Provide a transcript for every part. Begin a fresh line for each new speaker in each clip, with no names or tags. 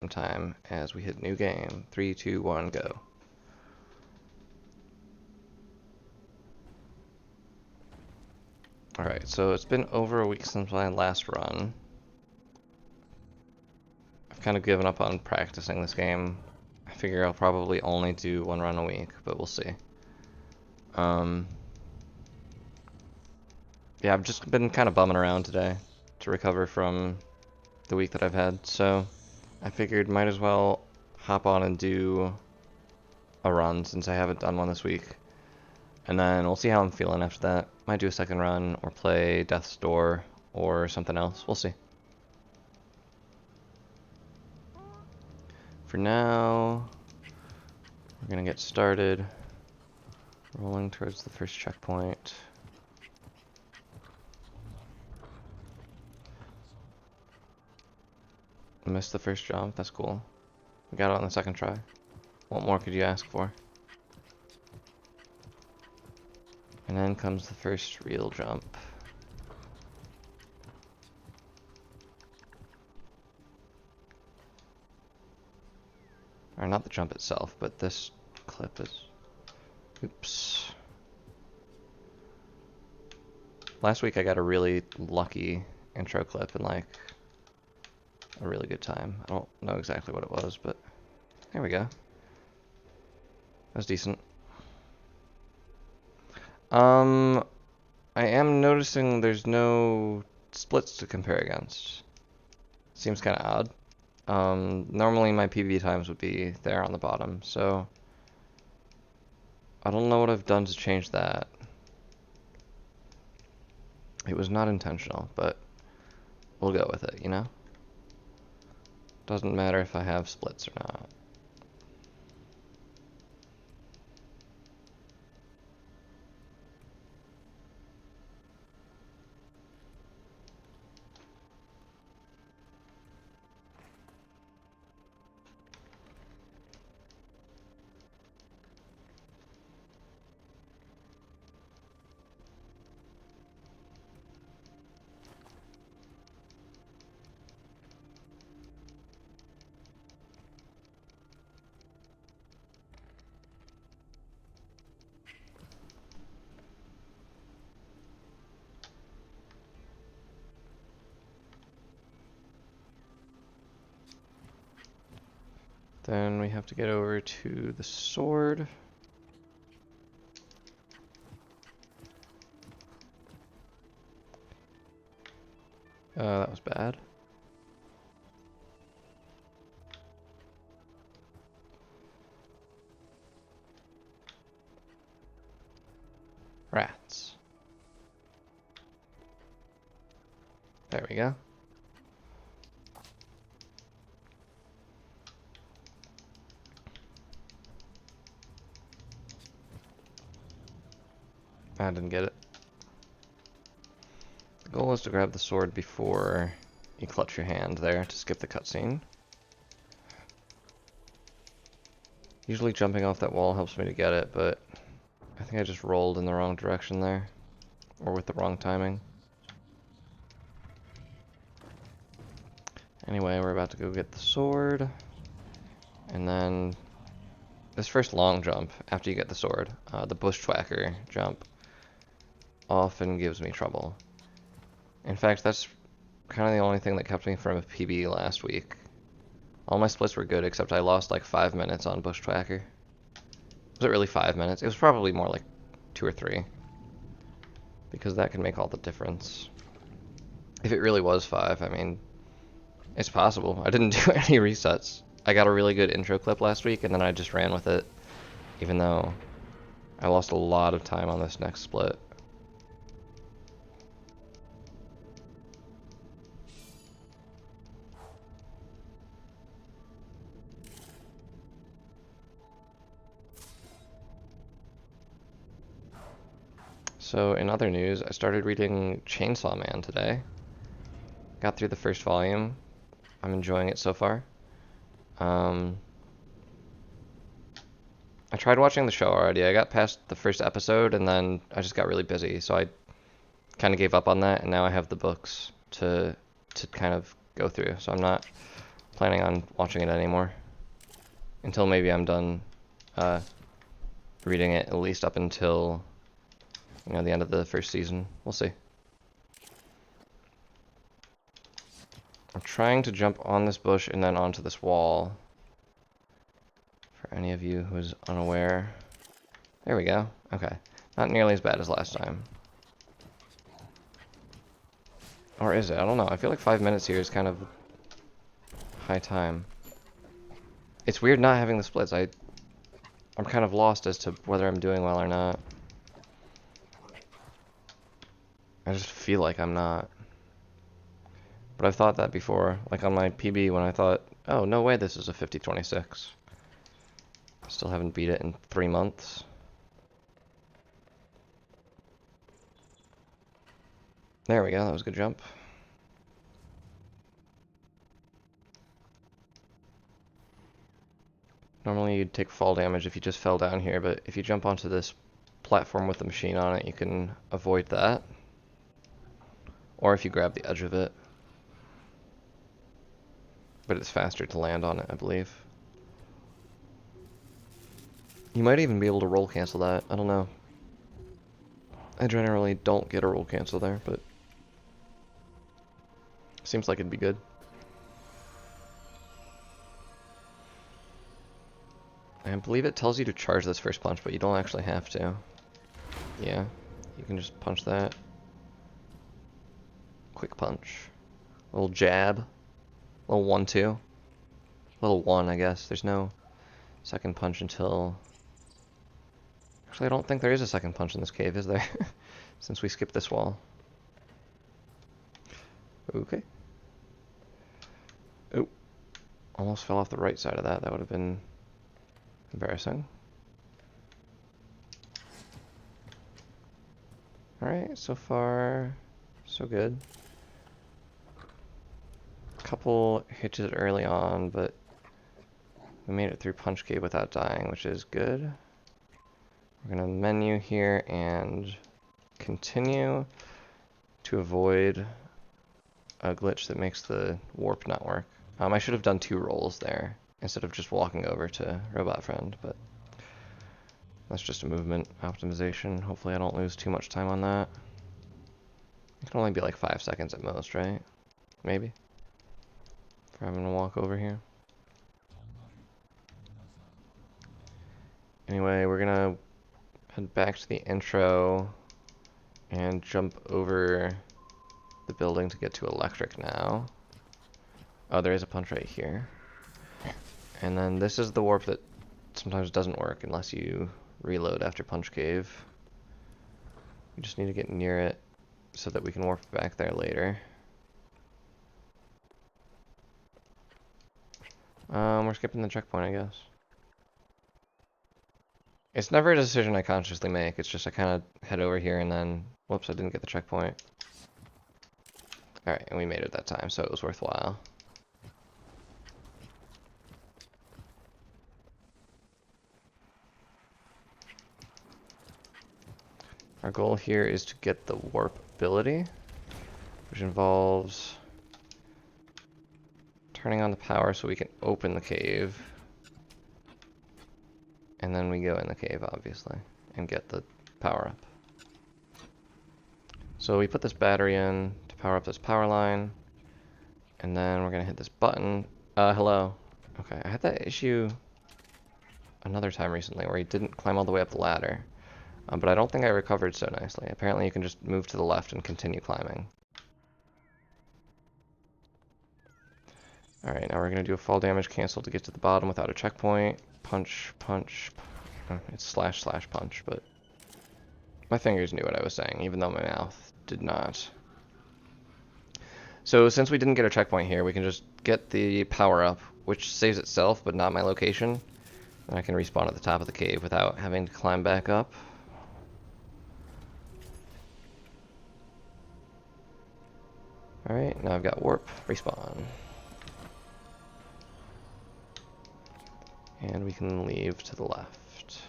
time as we hit new game. 3, 2, 1, go. Alright, so it's been over a week since my last run. I've kind of given up on practicing this game. I figure I'll probably only do one run a week, but we'll see. Yeah, I've just been kind of bumming around today to recover from the week that I've had, so I figured might as well hop on and do a run since I haven't done one this week. And then we'll see how I'm feeling after that. Might do a second run or play Death's Door or something else. We'll see. For now, we're gonna get started. Rolling towards the first checkpoint. Missed the first jump, that's cool. We got it on the second try. What more could you ask for? And then comes the first real jump. Or not the jump itself, but this clip is... Oops. Last week I got a really lucky intro clip and like a really good time. I don't know exactly what it was, but there we go. That was decent. I am noticing there's no splits to compare against. Seems kind of odd. Normally my PB times would be there on the bottom, so I don't know what I've done to change that. It was not intentional, but we'll go with it, you know? Doesn't matter if I have splits or not. Then we have to get over to the sword. That was bad. Rats. There we go. I didn't get it. The goal is to grab the sword before you clutch your hand there to skip the cutscene. Usually jumping off that wall helps me to get it, but I think I just rolled in the wrong direction there. Or with the wrong timing. Anyway, we're about to go get the sword. And then this first long jump after you get the sword, the bushwhacker jump, often gives me trouble. In fact, that's kind of the only thing that kept me from a PB last week. All my splits were good except I lost like 5 minutes on bushwhacker. Was it really 5 minutes? It was probably more like 2 or 3. Because that can make all the difference. If it really was 5, I mean, it's possible. I didn't do any resets. I got a really good intro clip last week and then I just ran with it. Even though I lost a lot of time on this next split. So in other news, I started reading Chainsaw Man today. Got through the first volume. I'm enjoying it so far. I tried watching the show already. I got past the first episode and then I just got really busy, so I kind of gave up on that, and now I have the books to kind of go through. So I'm not planning on watching it anymore. Until maybe I'm done reading it, at least up until, you know, the end of the first season. We'll see. I'm trying to jump on this bush and then onto this wall. For any of you who's unaware. There we go. Okay. Not nearly as bad as last time. Or is it? I don't know. I feel like 5 minutes here is kind of high time. It's weird not having the splits. I'm kind of lost as to whether I'm doing well or not. I just feel like I'm not. But I've thought that before. Like on my PB when I thought, oh, no way this is a 50-26. Still haven't beat it in 3 months. There we go. That was a good jump. Normally you'd take fall damage if you just fell down here, but if you jump onto this platform with the machine on it, you can avoid that. Or if you grab the edge of it. But it's faster to land on it, I believe. You might even be able to roll cancel that. I don't know. I generally don't get a roll cancel there, but seems like it'd be good. I believe it tells you to charge this first punch, but you don't actually have to. Yeah, you can just punch that. Quick punch. Little jab. Little 1-2. Little 1, I guess. There's no second punch until... Actually, I don't think there is a second punch in this cave, is there? Since we skipped this wall. Okay. Oh. Almost fell off the right side of that. That would have been embarrassing. Alright, so far, so good. Couple hitches early on, but we made it through Punch Cave without dying, which is good. We're gonna menu here and continue to avoid a glitch that makes the warp not work. I should have done 2 rolls there instead of just walking over to Robot Friend, but that's just a movement optimization. Hopefully I don't lose too much time on that. It can only be like 5 seconds at most, right? Maybe. If I'm gonna walk over here. Anyway, we're gonna head back to the intro and jump over the building to get to electric now. Oh, there is a punch right here. And then this is the warp that sometimes doesn't work unless you reload after Punch Cave. We just need to get near it so that we can warp back there later. We're skipping the checkpoint, I guess. It's never a decision I consciously make. It's just I kind of head over here and then, whoops, I didn't get the checkpoint. Alright, and we made it that time, so it was worthwhile. Our goal here is to get the warp ability, which involves turning on the power so we can open the cave. And then we go in the cave, obviously, and get the power up. So we put this battery in to power up this power line, and then we're gonna hit this button. Hello. Okay, I had that issue another time recently where he didn't climb all the way up the ladder. But I don't think I recovered so nicely. Apparently you can just move to the left and continue climbing. Alright, now we're going to do a fall damage cancel to get to the bottom without a checkpoint. Punch, punch. It's slash slash punch, but my fingers knew what I was saying, even though my mouth did not. So since we didn't get a checkpoint here, we can just get the power up, which saves itself, but not my location. And I can respawn at the top of the cave without having to climb back up. Alright, now I've got warp, respawn. And we can leave to the left,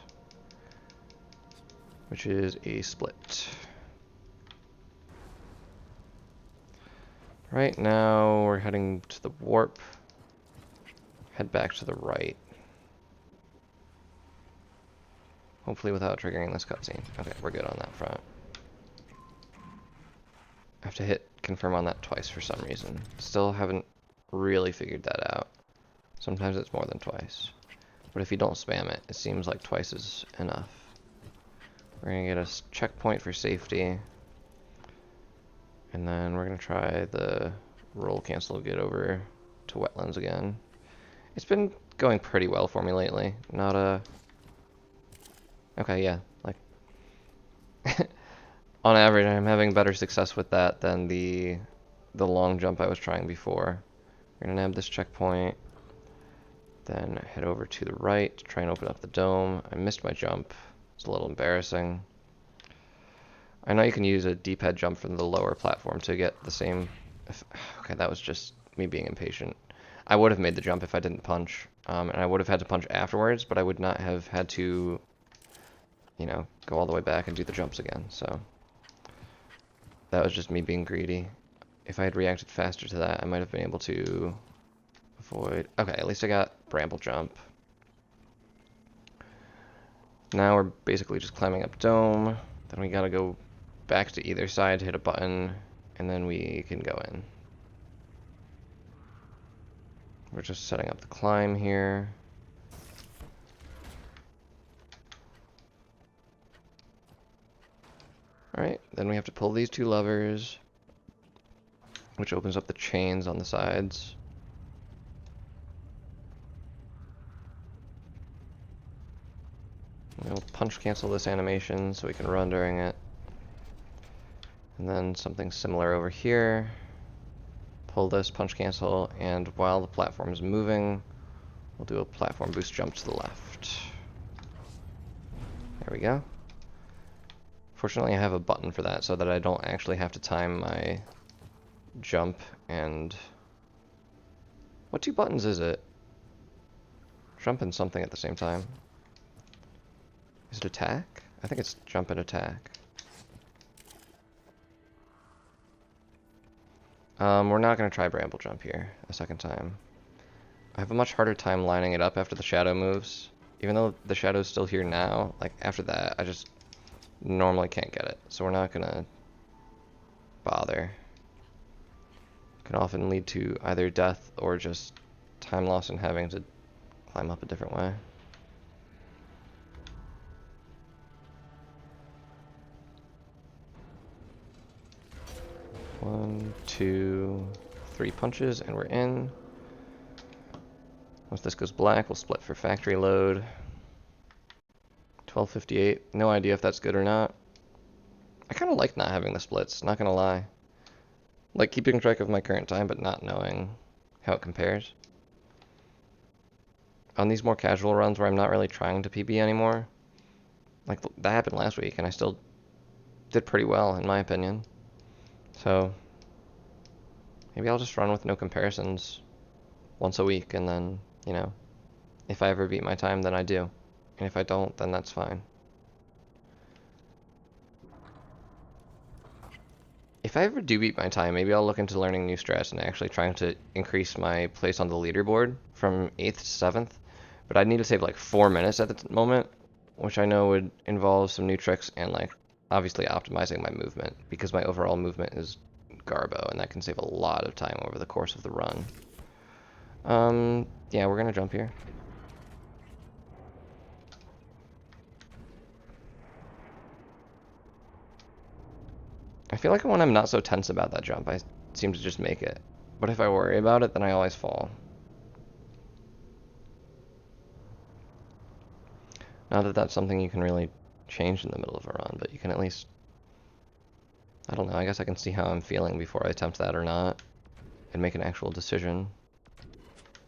which is a split. Right now we're heading to the warp, head back to the right. Hopefully without triggering this cutscene. Okay, we're good on that front. I have to hit confirm on that twice for some reason. Still haven't really figured that out. Sometimes it's more than twice. But if you don't spam it, it seems like twice is enough. We're gonna get a checkpoint for safety. And then we're gonna try the roll cancel, get over to wetlands again. It's been going pretty well for me lately. Not a... Okay, yeah, like... on average, I'm having better success with that than the long jump I was trying before. We're gonna nab this checkpoint, then head over to the right to try and open up the dome. I missed my jump. It's a little embarrassing. I know you can use a D-pad jump from the lower platform to get the same... Okay, that was just me being impatient. I would have made the jump if I didn't punch, and I would have had to punch afterwards, but I would not have had to, you know, go all the way back and do the jumps again, so... That was just me being greedy. If I had reacted faster to that, I might have been able to avoid... Okay, at least I got bramble jump. Now we're basically just climbing up dome. Then we gotta go back to either side, hit a button, and then we can go in. We're just setting up the climb here. Alright, then we have to pull these two levers, which opens up the chains on the sides. We'll punch cancel this animation so we can run during it. And then something similar over here. Pull this, punch cancel, and while the platform is moving, we'll do a platform boost jump to the left. There we go. Fortunately, I have a button for that so that I don't actually have to time my jump and... What two buttons is it? Jump and something at the same time. Is it attack? I think it's jump and attack. We're not going to try bramble jump here a second time. I have a much harder time lining it up after the shadow moves. Even though the shadow's still here now, like after that, I just normally can't get it. So we're not going to bother. It can often lead to either death or just time loss and having to climb up a different way. One, two, three punches, and we're in. Once this goes black, we'll split for factory load. 1258. No idea if that's good or not. I kind of like not having the splits, not gonna lie. Like keeping track of my current time, but not knowing how it compares. On these more casual runs where I'm not really trying to PB anymore, like that happened last week, and I still did pretty well, in my opinion. So, maybe I'll just run with no comparisons once a week, and then, you know, if I ever beat my time, then I do. And if I don't, then that's fine. If I ever do beat my time, maybe I'll look into learning new strats and actually trying to increase my place on the leaderboard from 8th to 7th. But I'd need to save like 4 minutes at the moment, which I know would involve some new tricks and like obviously optimizing my movement, because my overall movement is garbo, and that can save a lot of time over the course of the run. Yeah, we're gonna jump here. I feel like when I'm not so tense about that jump, I seem to just make it. But if I worry about it, then I always fall. Not that that's something you can really change in the middle of a run, but you can at least... I don't know, I guess I can see how I'm feeling before I attempt that or not, and make an actual decision.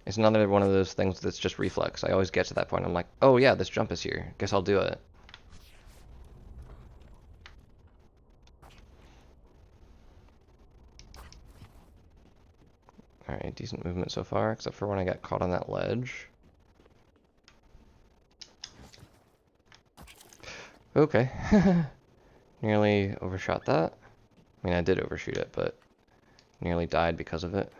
It's another one of those things that's just reflex. I always get to that point, I'm like, oh yeah, this jump is here, guess I'll do it. Alright, decent movement so far, except for when I got caught on that ledge. Okay. Nearly overshot that. I mean, I did overshoot it, but nearly died because of it.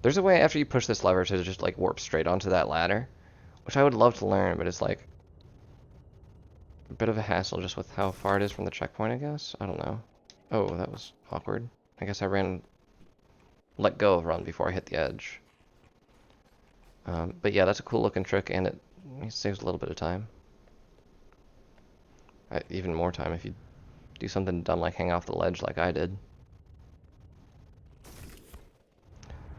There's a way after you push this lever to just like warp straight onto that ladder, which I would love to learn, but it's like a bit of a hassle just with how far it is from the checkpoint, I guess. I don't know. Oh, that was awkward. I guess I let go of run before I hit the edge. But yeah, that's a cool looking trick, and it saves a little bit of time. Even more time if you do something dumb like hang off the ledge like I did.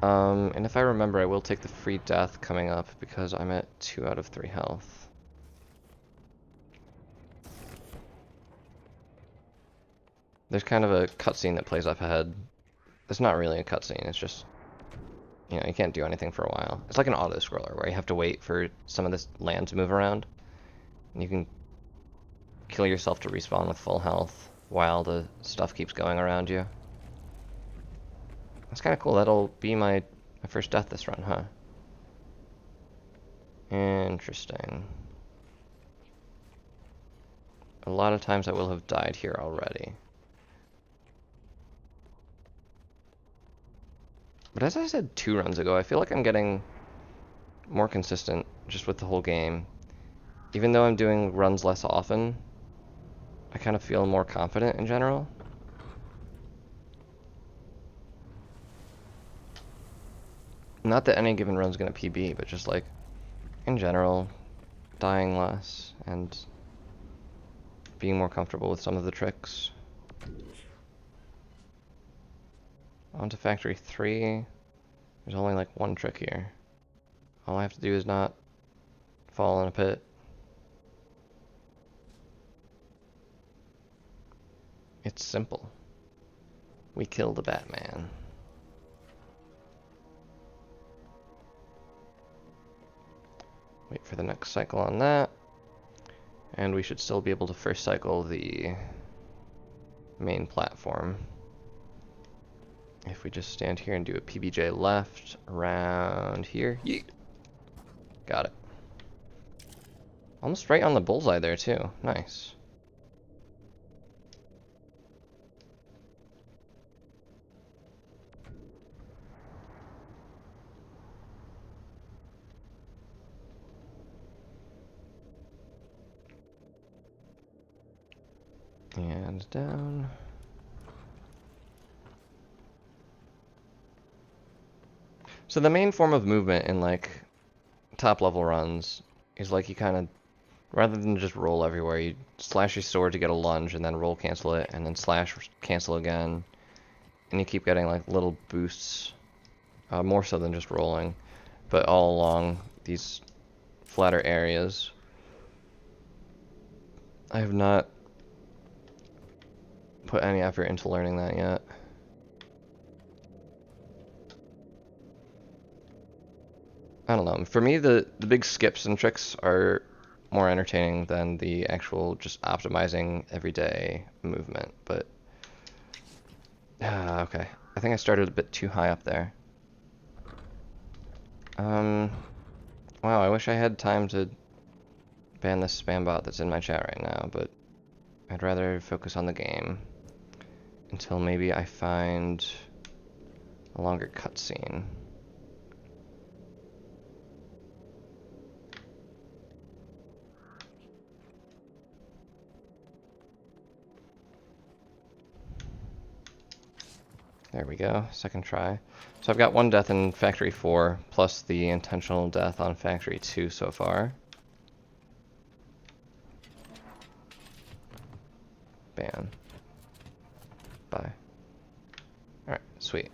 And if I remember, I will take the free death coming up because I'm at 2 out of 3 health. There's kind of a cutscene that plays up ahead. It's not really a cutscene, it's just, you know, you can't do anything for a while. It's like an auto-scroller where you have to wait for some of this land to move around. And you can kill yourself to respawn with full health while the stuff keeps going around you. That's kind of cool. That'll be my first death this run, huh? Interesting. A lot of times I will have died here already. But as I said 2 runs ago, I feel like I'm getting more consistent just with the whole game. Even though I'm doing runs less often, I kind of feel more confident in general. Not that any given run's gonna PB, but just like, in general, dying less and being more comfortable with some of the tricks. On to Factory 3. There's only like 1 trick here. All I have to do is not fall in a pit. It's simple. We kill the Batman. Wait for the next cycle on that. And we should still be able to first cycle the main platform. If we just stand here and do a PBJ left around here. Yeet. Got it. Almost right on the bullseye there too. Nice. And down. So the main form of movement in like top level runs is like you kind of, rather than just roll everywhere, you slash your sword to get a lunge and then roll cancel it and then slash cancel again. And you keep getting like little boosts, more so than just rolling, but all along these flatter areas. I have not put any effort into learning that yet. I don't know. For me, the big skips and tricks are more entertaining than the actual just optimizing everyday movement. But okay, I think I started a bit too high up there. Wow, I wish I had time to ban this spam bot that's in my chat right now, but I'd rather focus on the game until maybe I find a longer cutscene. There we go, second try. So I've got 1 death in Factory 4, plus the intentional death on Factory 2 so far. Ban. Bye. Alright, sweet.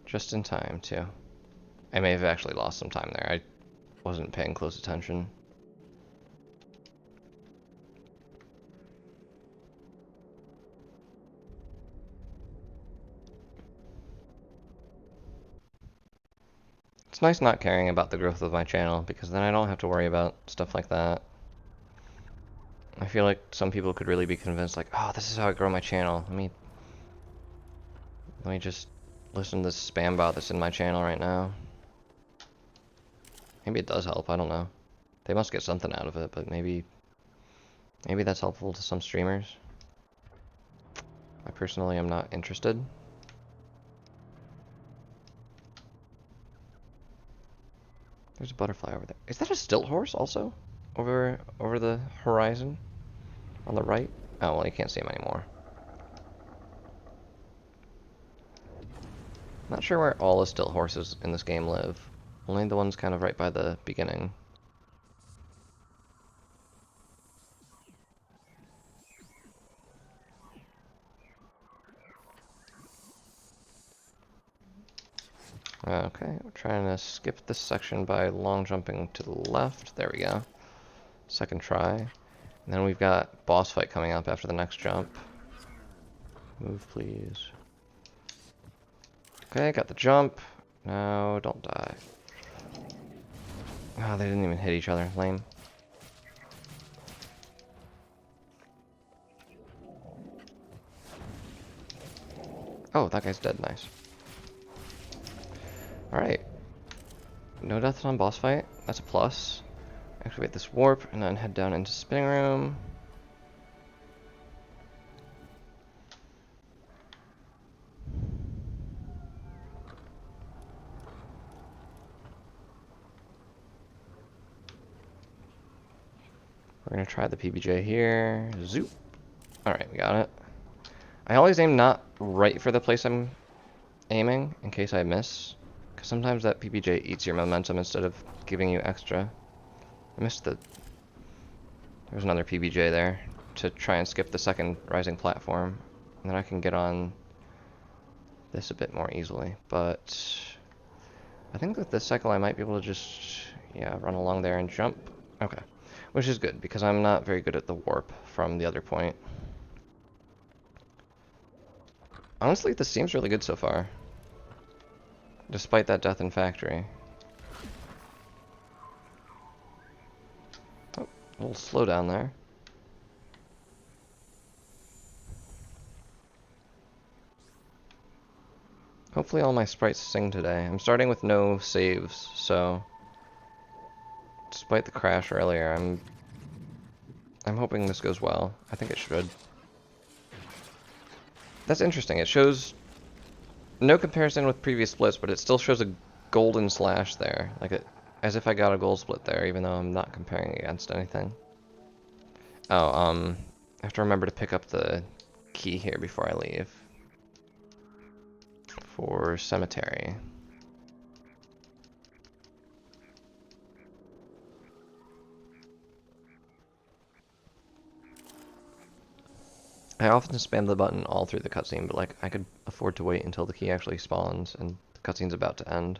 Just in time, too. I may have actually lost some time there. I wasn't paying close attention. It's nice not caring about the growth of my channel, because then I don't have to worry about stuff like that. I feel like some people could really be convinced, like, oh, this is how I grow my channel. Let me just listen to this spam bot that's in my channel right now. Maybe it does help, I don't know. They must get something out of it, but maybe that's helpful to some streamers. I personally am not interested. There's a butterfly over there. Is that a stilt horse also? Over the horizon? On the right? Oh, well, you can't see him anymore. Not sure where all the stilt horses in this game live. Only the ones kind of right by the beginning. Okay, we're trying to skip this section by long jumping to the left. There we go. Second try. And then we've got boss fight coming up after the next jump. Move, please. Okay, got the jump. No, don't die. Oh, they didn't even hit each other. Lame. Oh, that guy's dead. Nice. Alright. No deaths on boss fight. That's a plus. Activate this warp and then head down into spinning room. We're gonna try the PBJ here. Zoop. Alright, we got it. I always aim not right for the place I'm aiming in case I miss. Because sometimes that PBJ eats your momentum instead of giving you extra. I missed the... There's another PBJ there to try and skip the second rising platform. And then I can get on this a bit more easily. But I think that this cycle I might be able to just, yeah, run along there and jump. Okay. Which is good, because I'm not very good at the warp from the other point. Honestly, this seems really good so far. Despite that death in factory. Oh, a little slow down there. Hopefully all my sprites sing today. I'm starting with no saves, so... Despite the crash earlier, I'm hoping this goes well. I think it should. That's interesting. It shows no comparison with previous splits, but it still shows a golden slash there. Like it, as if I got a gold split there, even though I'm not comparing against anything. Oh, I have to remember to pick up the key here before I leave. For cemetery. I often spam the button all through the cutscene, but like I could afford to wait until the key actually spawns and the cutscene's about to end.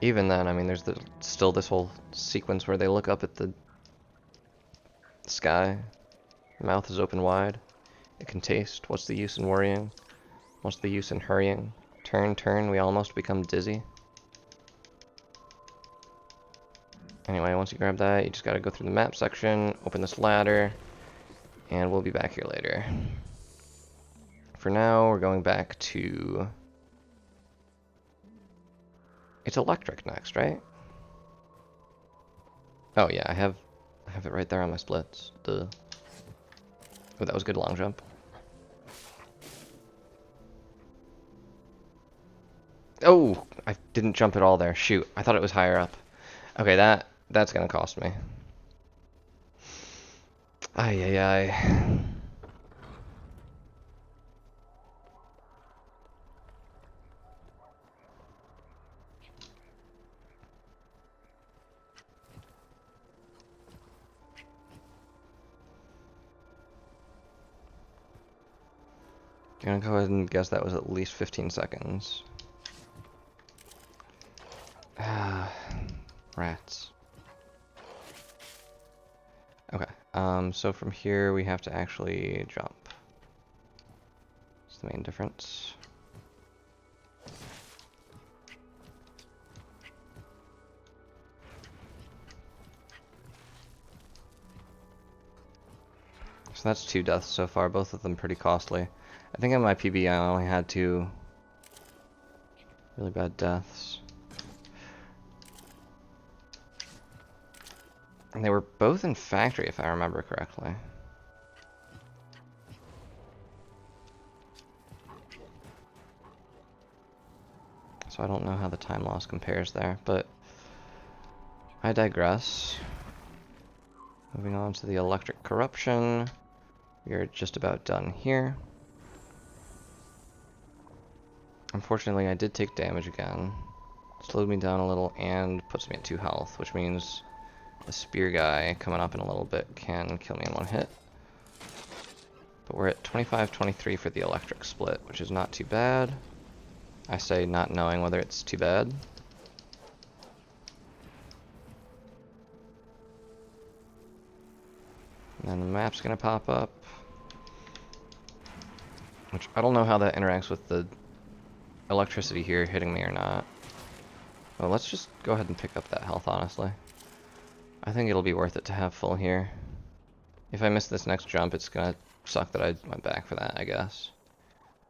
Even then, I mean, there's still this whole sequence where they look up at the sky. Mouth is open wide. It can taste. What's the use in worrying? What's the use in hurrying? Turn, turn, we almost become dizzy. Anyway, once you grab that, you just gotta go through the map section, open this ladder, and we'll be back here later. For now, we're going back to... It's electric next, right? Oh yeah, I have it right there on my splits. Duh. Oh, that was a good long jump. Oh, I didn't jump at all there. Shoot, I thought it was higher up. Okay, that's gonna cost me. Ay, ay, ay. I'm gonna go ahead and guess that was at least 15 seconds. Ah, rats. Okay, so from here we have to actually jump. That's the main difference. So that's 2 deaths so far, both of them pretty costly. I think on my PB I only had 2 really bad deaths. And they were both in factory, if I remember correctly. So so I don't know how the time loss compares there, but I digress. Moving on to the electric corruption. We are just about done here. Unfortunately, I did take damage again. Slowed me down a little and puts me at 2 health, which means the spear guy coming up in a little bit can kill me in 1 hit. But we're at 25-23 for the electric split, which is not too bad. I say not knowing whether it's too bad. And then the map's gonna pop up. Which I don't know how that interacts with the electricity here hitting me or not. Well, let's just go ahead and pick up that health, honestly. I think it'll be worth it to have full here. If I miss this next jump, it's gonna suck that I went back for that, I guess.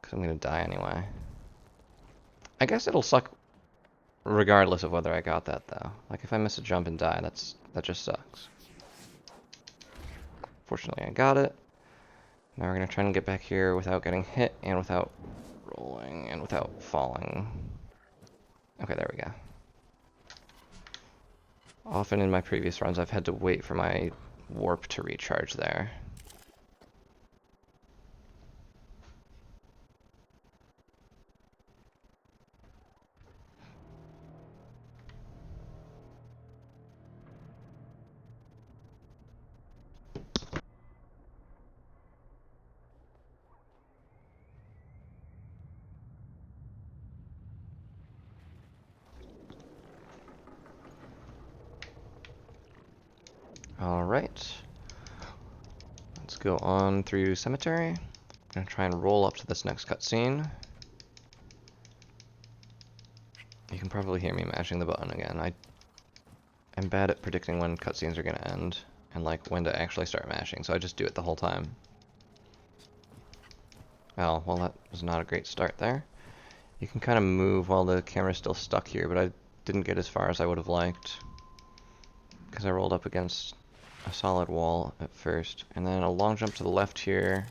Because I'm gonna die anyway. I guess it'll suck regardless of whether I got that, though. Like, if I miss a jump and die, that just sucks. Fortunately, I got it. Now we're gonna try and get back here without getting hit, and without rolling, and without falling. Okay, there we go. Often in my previous runs, I've had to wait for my warp to recharge there. Alright. Let's go on through Cemetery. I'm gonna try and roll up to this next cutscene. You can probably hear me mashing the button again. I'm bad at predicting when cutscenes are gonna end, and like when to actually start mashing, so I just do it the whole time. Oh, well that was not a great start there. You can kind of move while the camera's still stuck here, but I didn't get as far as I would have liked. Because I rolled up against a solid wall at first, and then a long jump to the left here.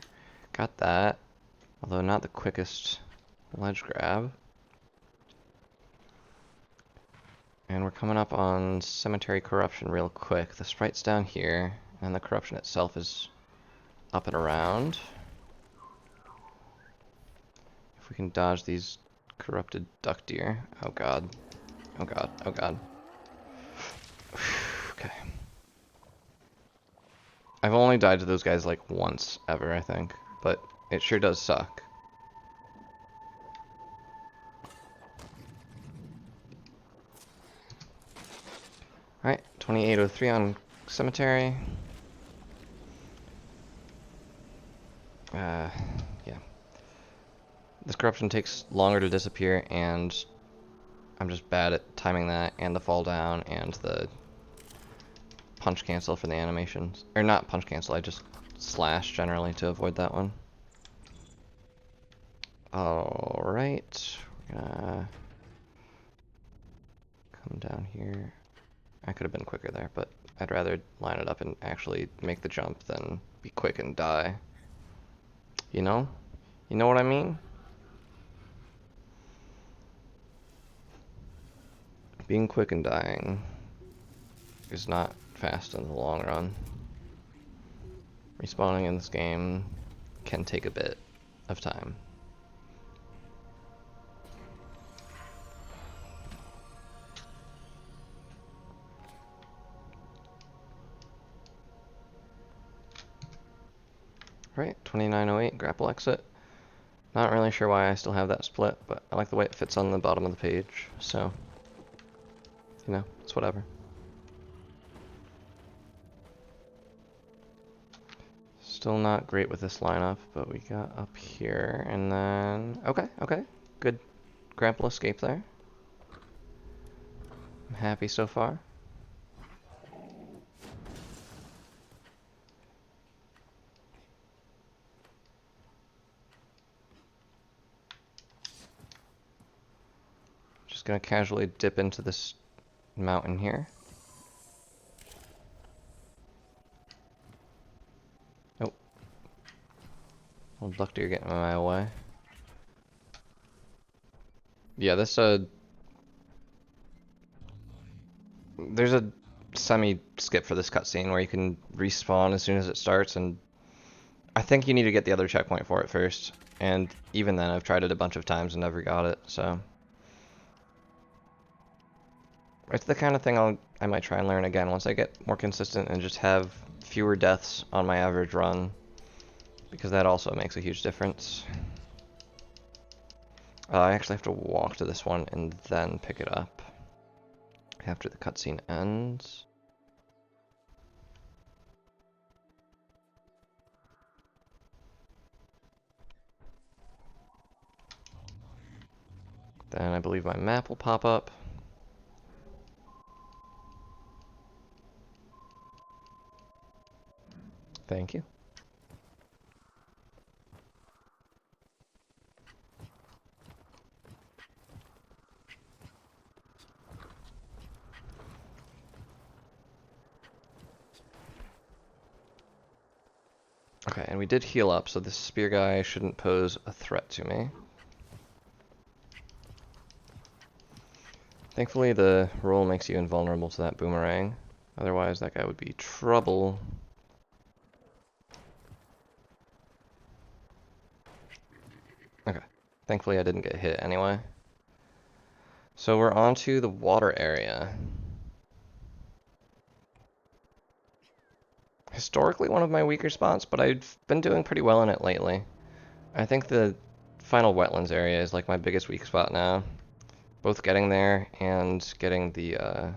Got that, although not the quickest ledge grab. And we're coming up on Cemetery Corruption real quick. The sprite's down here, and the corruption itself is up and around. If we can dodge these corrupted duck deer. Oh god. Oh god. Oh god. Okay. I've only died to those guys like once ever, I think. But it sure does suck. Alright, 2803 on Cemetery. Yeah. This corruption takes longer to disappear, and I'm just bad at timing that, and the fall down, and the punch cancel for the animations. Or not punch cancel, I just slash generally to avoid that one. Alright, we're gonna come down here. I could have been quicker there, but I'd rather line it up and actually make the jump than be quick and die. You know? You know what I mean? Being quick and dying is not fast in the long run. Respawning in this game can take a bit of time. Right, 2908, grapple exit. Not really sure why I still have that split, but I like the way it fits on the bottom of the page, so, you know, it's whatever. Still not great with this lineup, but we got up here, and then, okay, good grapple escape there. I'm happy so far. Just gonna casually dip into this mountain here. Oh. Old duck deer getting in my way. Yeah, this There's a semi-skip for this cutscene where you can respawn as soon as it starts, and I think you need to get the other checkpoint for it first. And even then, I've tried it a bunch of times and never got it, so... It's the kind of thing I might try and learn again once I get more consistent and just have fewer deaths on my average run, because that also makes a huge difference. I actually have to walk to this one and then pick it up after the cutscene ends. Then I believe my map will pop up. Thank you. Okay, and we did heal up, so this spear guy shouldn't pose a threat to me. Thankfully, the roll makes you invulnerable to that boomerang. Otherwise, that guy would be trouble. Okay. Thankfully, I didn't get hit anyway. So we're on to the water area. Historically, one of my weaker spots, but I've been doing pretty well in it lately. I think the final wetlands area is like my biggest weak spot now. Both getting there and getting the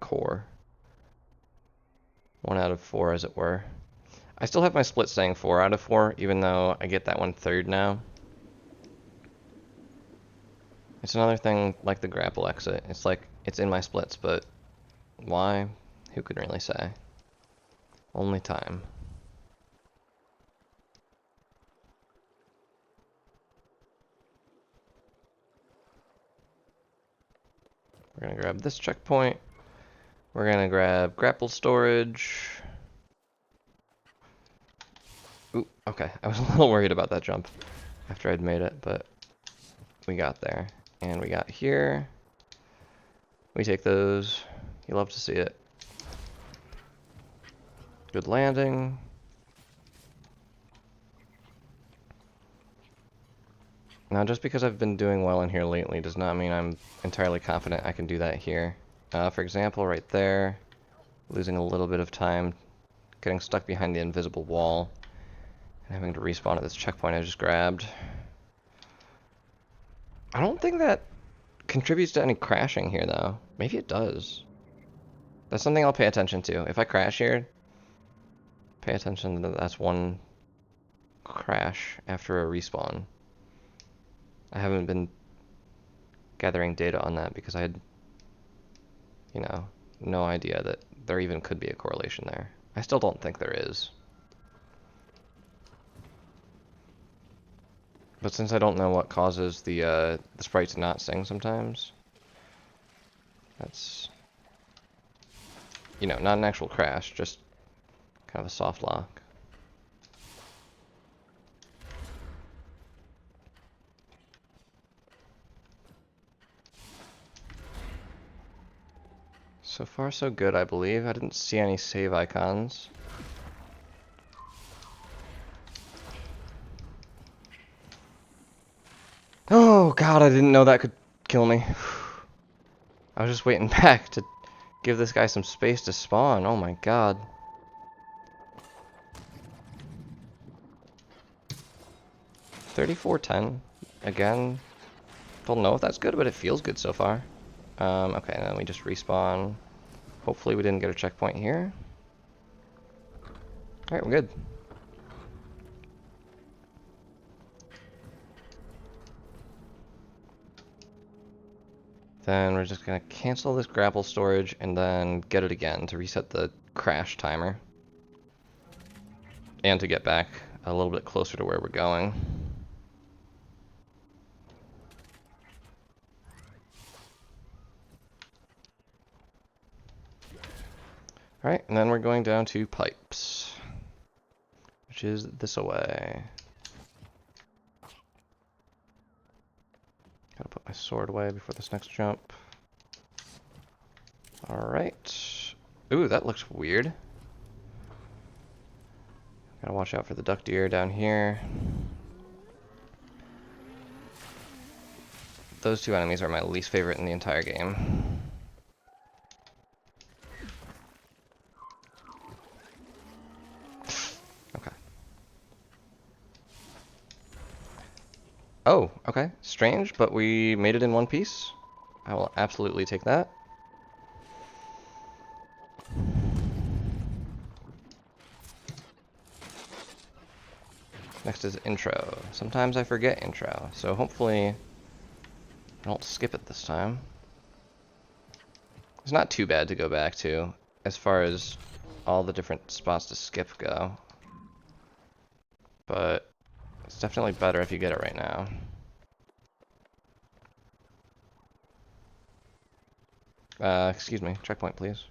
core. 1 out of 4, as it were. I still have my split saying 4 out of 4, even though I get that one third now. It's another thing like the grapple exit. It's like, it's in my splits, but why? Who can really say? Only time. We're gonna grab this checkpoint. We're gonna grab grapple storage. Ooh, okay. I was a little worried about that jump after I'd made it, but we got there. And we got here. We take those. You love to see it. Good landing. Now, just because I've been doing well in here lately does not mean I'm entirely confident I can do that here. For example, right there, losing a little bit of time, getting stuck behind the invisible wall, and having to respawn at this checkpoint I just grabbed. I don't think that contributes to any crashing here, though. Maybe it does. That's something I'll pay attention to. If I crash here, pay attention that that's one crash after a respawn. I haven't been gathering data on that because I had, you know, no idea that there even could be a correlation there. I still don't think there is. But since I don't know what causes the sprite to not sing sometimes, that's, you know, not an actual crash, just kind of a soft lock. So far so good, I believe. I didn't see any save icons. Oh god, I didn't know that could kill me. I was just waiting back to give this guy some space to spawn. Oh my god. $34.10. Again, don't know if that's good, but it feels good so far. Okay, and then we just respawn. Hopefully we didn't get a checkpoint here. Alright, we're good. Then we're just gonna cancel this grapple storage and then get it again to reset the crash timer. And to get back a little bit closer to where we're going. Alright, and then we're going down to pipes, which is this away. Gotta put my sword away before this next jump. Alright. Ooh, that looks weird. Gotta watch out for the duck deer down here. Those two enemies are my least favorite in the entire game. Okay. Oh, okay. Strange, but we made it in one piece. I will absolutely take that. Next is intro. Sometimes I forget intro, so hopefully I don't skip it this time. It's not too bad to go back to, as far as all the different spots to skip go. But it's definitely better if you get it right now. Excuse me, checkpoint please.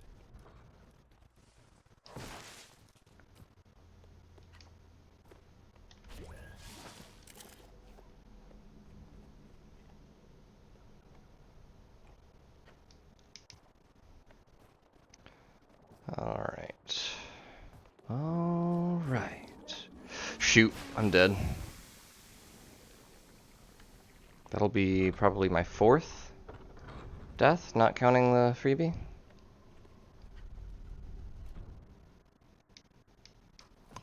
Alright. Alright. Shoot, I'm dead. That'll be probably my 4th death, not counting the freebie.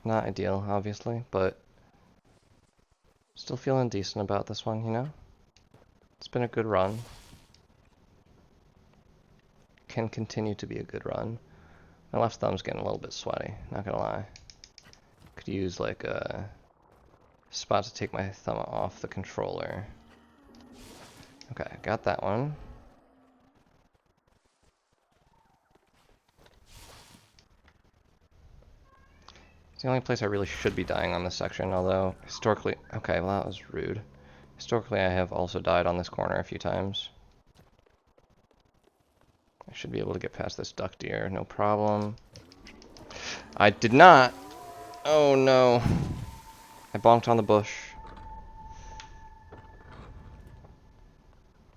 Not ideal, obviously, but still feeling decent about this one, you know? It's been a good run. Can continue to be a good run. My left thumb's getting a little bit sweaty, not gonna lie. Could use like a spot to take my thumb off the controller. Okay, got that one. It's the only place I really should be dying on this section, although historically... Okay, well that was rude. Historically I have also died on this corner a few times. I should be able to get past this duck deer, no problem. I did not! Oh no. I bonked on the bush.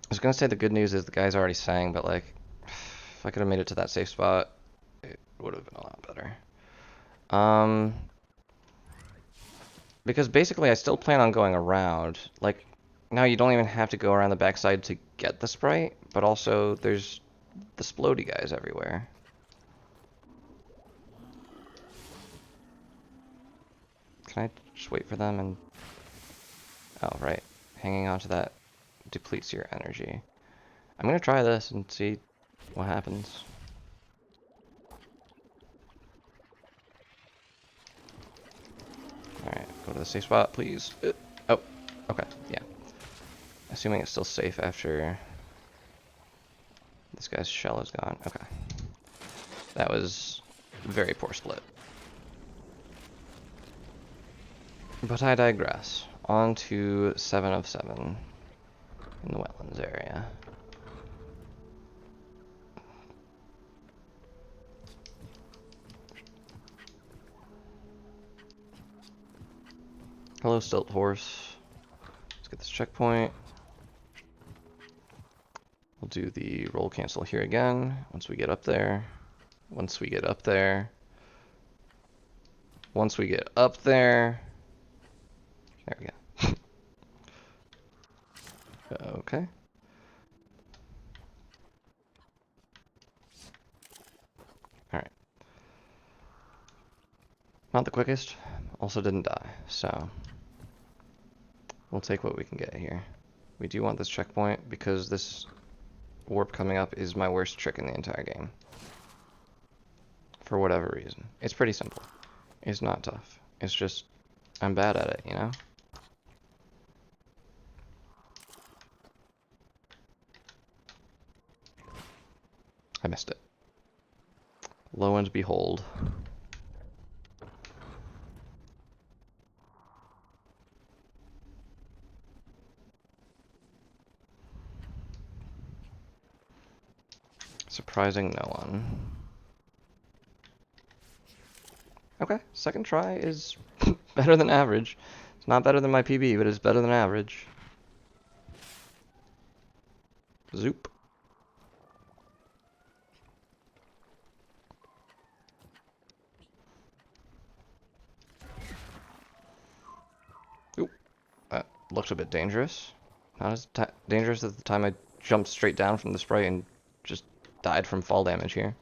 I was gonna say the good news is the guy's already sang, but like, if I could have made it to that safe spot, it would have been a lot better. Because basically I still plan on going around. Like, now you don't even have to go around the backside to get the Sprite, but also there's the splody guys everywhere. Can I just wait for them and... Oh, right. Hanging on to that depletes your energy. I'm gonna try this and see what happens. Alright, go to the safe spot, please. Oh, okay, yeah. Assuming it's still safe after this guy's shell is gone. Okay. That was a very poor split. But I digress. On to 7 of 7 in the wetlands area. Hello, Stilt Horse. Let's get this checkpoint. We'll do the roll cancel here again once we get up there. Once we get up there. Once we get up there. There we go. Okay. Alright. Not the quickest. Also didn't die, so we'll take what we can get here. We do want this checkpoint because this warp coming up is my worst trick in the entire game. For whatever reason. It's pretty simple. It's not tough. It's just, I'm bad at it, you know? I missed it. Lo and behold. Surprising no one. Okay, second try is better than average. It's not better than my PB, but it's better than average. Zoop. looked a bit dangerous. Not as dangerous as the time I jumped straight down from the spray and just died from fall damage here.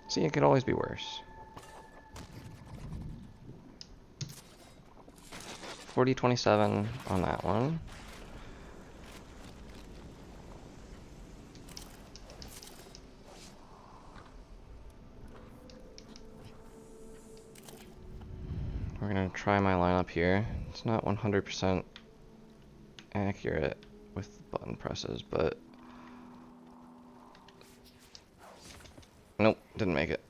See, it could always be worse. 40-27 on that one. We're gonna try my lineup here. It's not 100% accurate with button presses, but nope, didn't make it.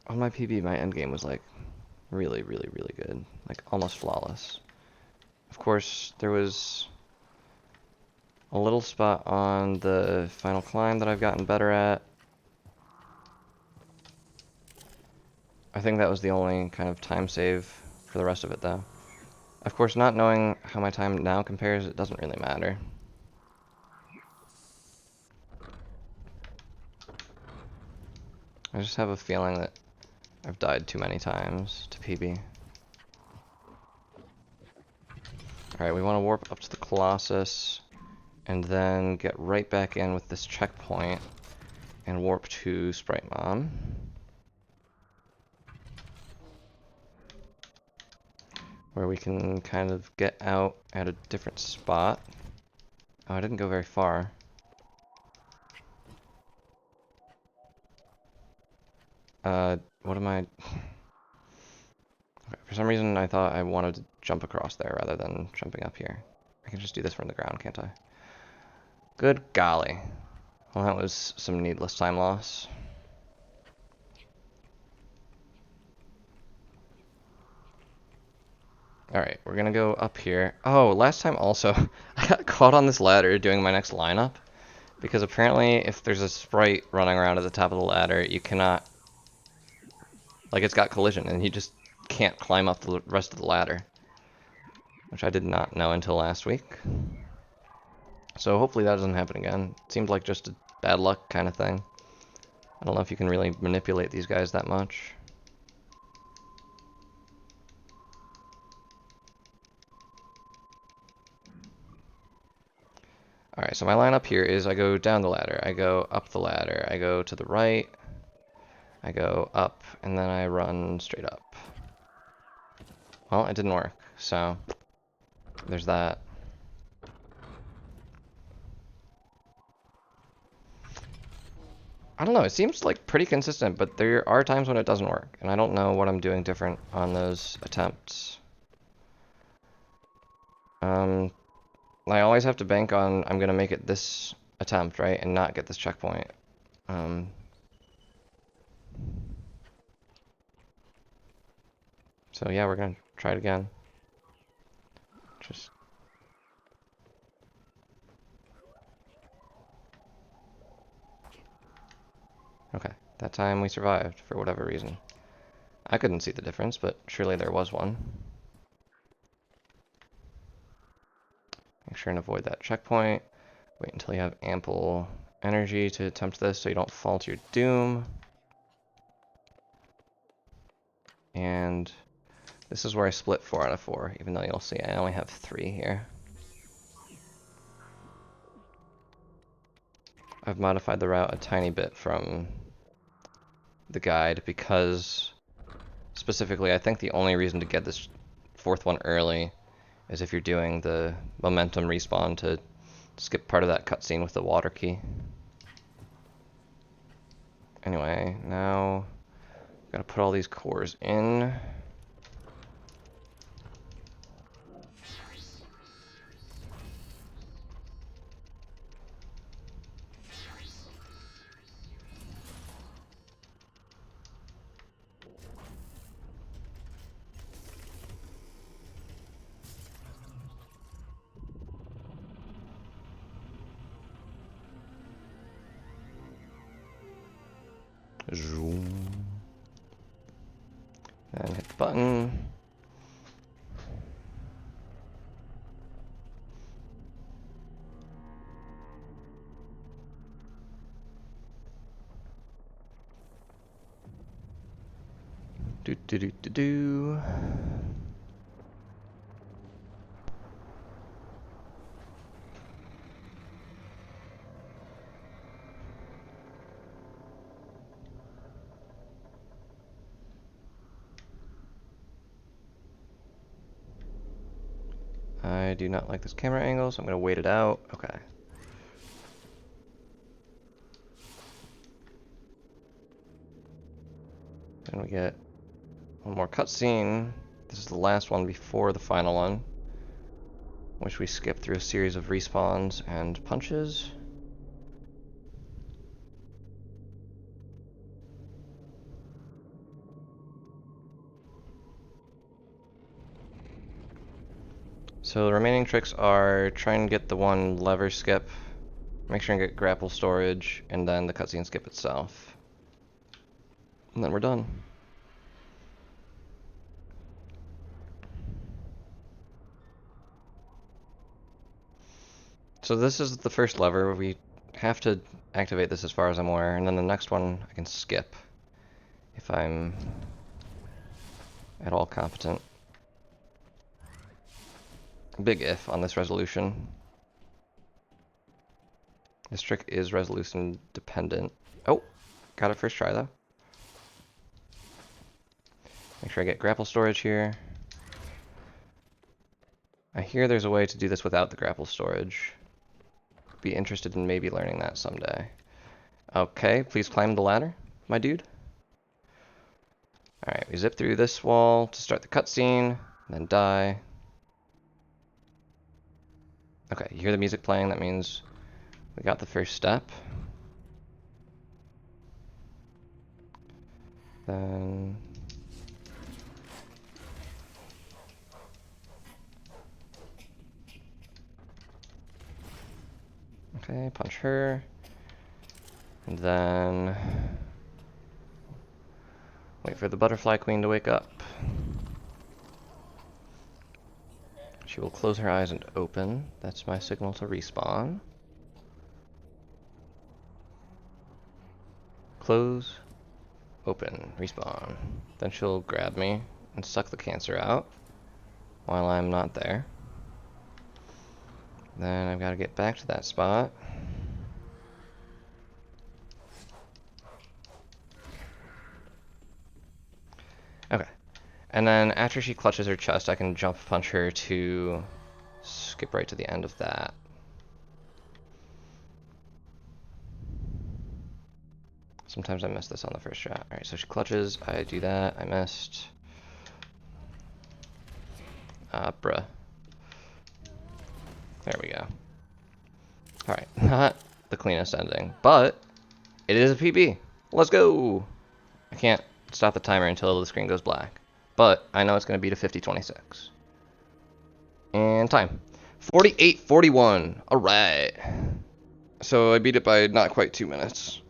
On my PB, my endgame was like really, really, really good, like almost flawless. Of course, there was a little spot on the final climb that I've gotten better at. I think that was the only kind of time save for the rest of it, though. Of course, not knowing how my time now compares, it doesn't really matter. I just have a feeling that I've died too many times to PB. Alright, we want to warp up to the Colossus, and then get right back in with this checkpoint, and warp to Sprite Mom. Where we can kind of get out at a different spot. Oh, I didn't go very far. What am I... Okay, for some reason I thought I wanted to jump across there rather than jumping up here. I can just do this from the ground, can't I? Good golly. Well, that was some needless time loss. Alright, we're gonna go up here. Oh, last time also, I got caught on this ladder doing my next lineup. Because apparently, if there's a sprite running around at the top of the ladder, you cannot... Like, it's got collision, and you just can't climb up the rest of the ladder. Which I did not know until last week. So hopefully that doesn't happen again. It seems like just a bad luck kind of thing. I don't know if you can really manipulate these guys that much. Alright, so my lineup here is I go down the ladder, I go up the ladder, I go to the right, I go up, and then I run straight up. Well, it didn't work, so there's that. I don't know, it seems like pretty consistent, but there are times when it doesn't work, and I don't know what I'm doing different on those attempts. I always have to bank on I'm gonna make it this attempt, right, and not get this checkpoint. So yeah, we're gonna try it again. Just... Okay, that time we survived, for whatever reason. I couldn't see the difference, but surely there was one. Make sure and avoid that checkpoint. Wait until you have ample energy to attempt this so you don't fall to your doom. And this is where I split 4 out of 4, even though you'll see I only have 3 here. I've modified the route a tiny bit from the guide because specifically I think the only reason to get this 4th one early is if you're doing the momentum respawn to skip part of that cutscene with the water key. Anyway, now gotta put all these cores in. Zoom. And hit the button. Do do do do do. I do not like this camera angle, so I'm going to wait it out. Okay. Then we get one more cutscene. This is the last one before the final one, which we skip through a series of respawns and punches. So the remaining tricks are try and get the one lever skip, make sure and get grapple storage, and then the cutscene skip itself. And then we're done. So this is the first lever. We have to activate this as far as I'm aware, and then the next one I can skip if I'm at all competent. Big if on this resolution. This trick is resolution dependent. Oh, got it first try though. Make sure I get grapple storage here. I hear there's a way to do this without the grapple storage. Be interested in maybe learning that someday. Okay, please climb the ladder, my dude. Alright, we zip through this wall to start the cutscene, then die. Okay, you hear the music playing, that means we got the first step. Then... Okay, punch her. And then... wait for the butterfly queen to wake up. She will close her eyes and open. That's my signal to respawn. Close, open, respawn. Then she'll grab me and suck the cancer out while I'm not there. Then I've got to get back to that spot. Okay. And then after she clutches her chest, I can jump punch her to skip right to the end of that. Sometimes I miss this on the first shot. Alright, so she clutches, I do that, I missed. Bruh. There we go. Alright, not the cleanest ending, but it is a PB. Let's go! I can't stop the timer until the screen goes black, but I know it's going to be to 50:26. And time. 48:41. Alright. So I beat it by not quite 2 minutes.